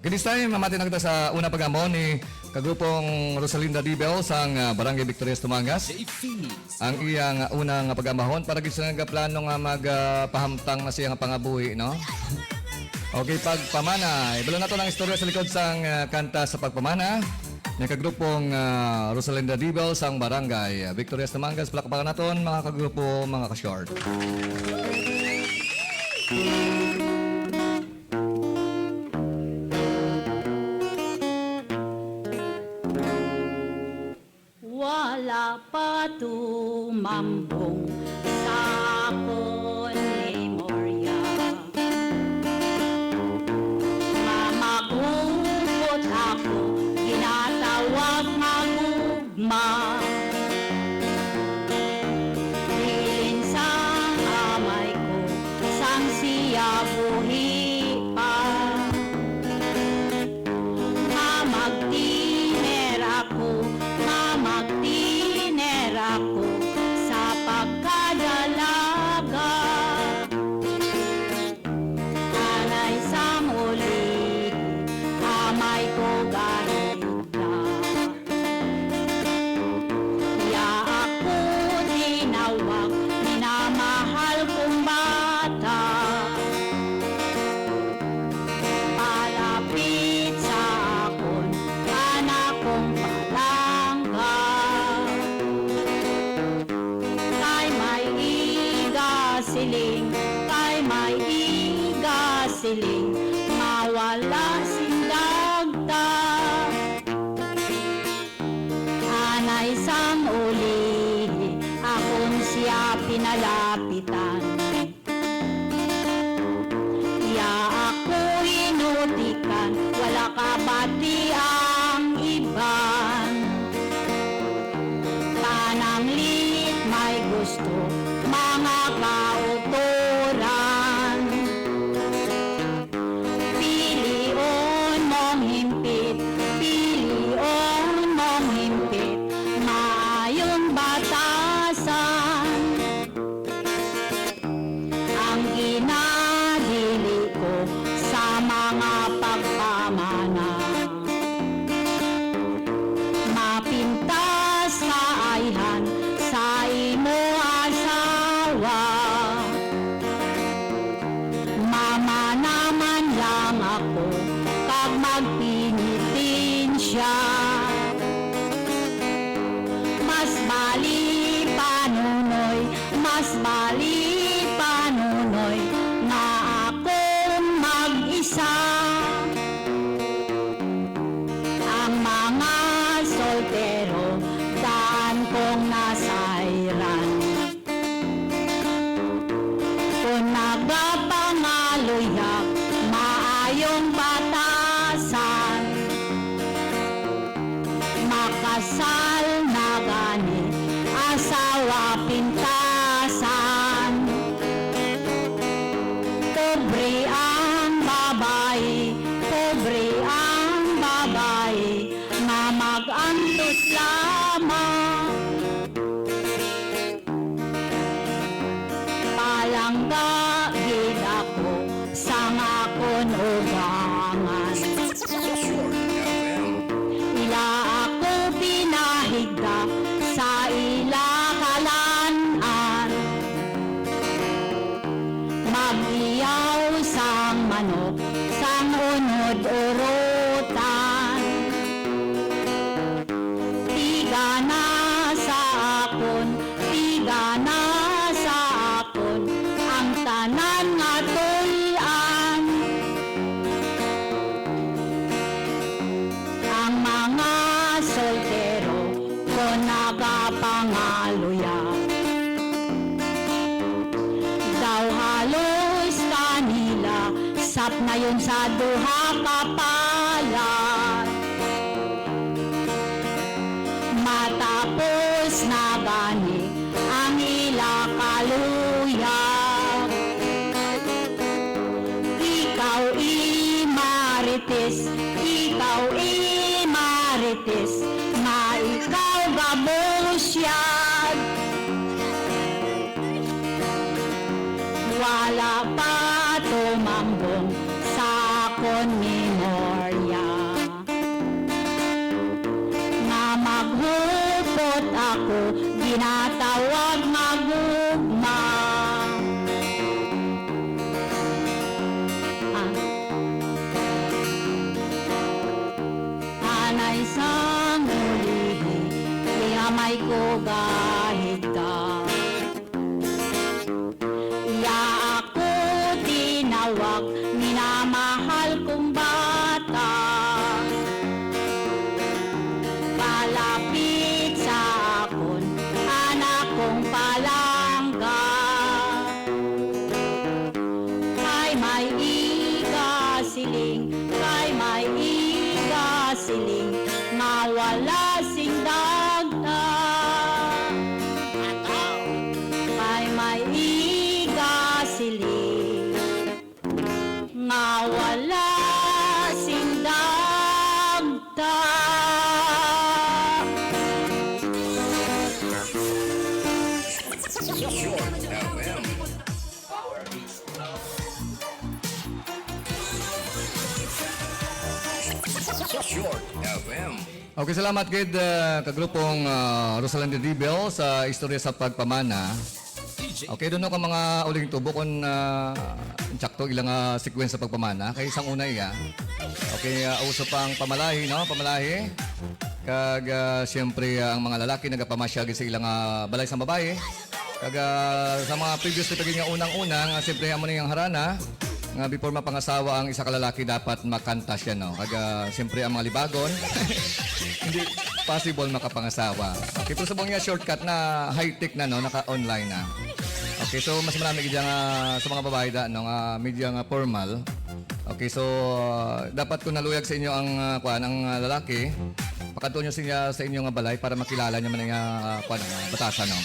This time, mamati na kita sa una pagamon ni kagrupong Rosalinda Dibel sang Barangay Victorias Tumangas. Ang iyang unang pagamahon para gisa nga plano nga magpahamtang na siya nga pangabuhi, no? Okay, pagpamana. Ibalo na to ng istorya sa likod sang kanta sa pagpamana. Yung kagrupong Rosalinda Dibel sang Barangay Victorias Tumangas. Palakpakan naton mga kagrupo, mga ka-short. Wala pa tumambong sa akon memorya. Mamagupot ako, ginatawag magugma. Dilin sang amay ko, sang siya buhi pa. Mamagtiner ako sa pagkadalaga. Anay sa muli, amay ko gahita. Ya ako tinawag, minamahal kong bata. Palapit sa akon, anak kong palangga. Kay may iga siling, mawala sindagta. Anay sang uli, akong siya pinalapitan. Ya ako inutikan, wala ka bati ang iban. Pananglit may gusto, mga kauturan. Pilion mong himpit, maayong batasan. Ang ginadili ko sa mga pagpamana, mapintas sa ayhan sa imo asawa. Mama naman lang ako kag magpinitin siya. Mas bali panunoy nga akong mag-isa. Ang mga soltero daan kong nasairan. Kung nagapangaluyak, maayong batasan. Makasal na gani, asawa pintasan. Pobre ang babae, nga mag-antos lamang. Palangga gid ako sang akon ubangan. Ila ako pinahigda sa ila kalanan. Mag-iyaw sang manok, sang unod urutan. Tiga na sa akon, ang tanan nga tulan. Ang mga soltero ko nagapangaluya. Daw halos kanila, sap na yun sa duha kapalan. Matapos na gani ang ila kaluya. Ikaw imarites, nga ikaw gabusyad. Wala pa tumambong sa akon memorya. ginatawag nga gugma. Anay sa mulihi, may ko gahit ka. Ya ako tinawag, minamahal kong bata. Palapit sa akon, anak kong palangga. Kay may igasiling, kay may igasiling, nga wala sing dagda. Kay may igasiling, nga wala sing dagda. Okay, salamat kid kagrupong Rosalinda Dibel sa istorya sa pagpamana. Okay, doon ka mga uling tubo kung tsakto ilang sequence sa pagpamana. Kay isang una iya. Okay, uso pang pamalahi, no? Pamalahi. Kag siyempre ang mga lalaki nagapamasyagi sa ilang balay sa babae. Kag sa mga previous na nga unang-unang, siyempre amo na yung harana. Nga before mapangasawa ang isa ka lalaki dapat makanta siya, no? Kag siyempre ang mga libagon. Hindi possible makapangasawa. Okay, pero sabong niya shortcut na high-tech na, no? Naka-online na. Okay, so mas marami kaya sa mga babae da, no? Medyo formal. Okay, so dapat kung naluyag sa inyo ang lalaki, pakadto nyo siya sa inyong balay para makilala niya man ang batasan, no?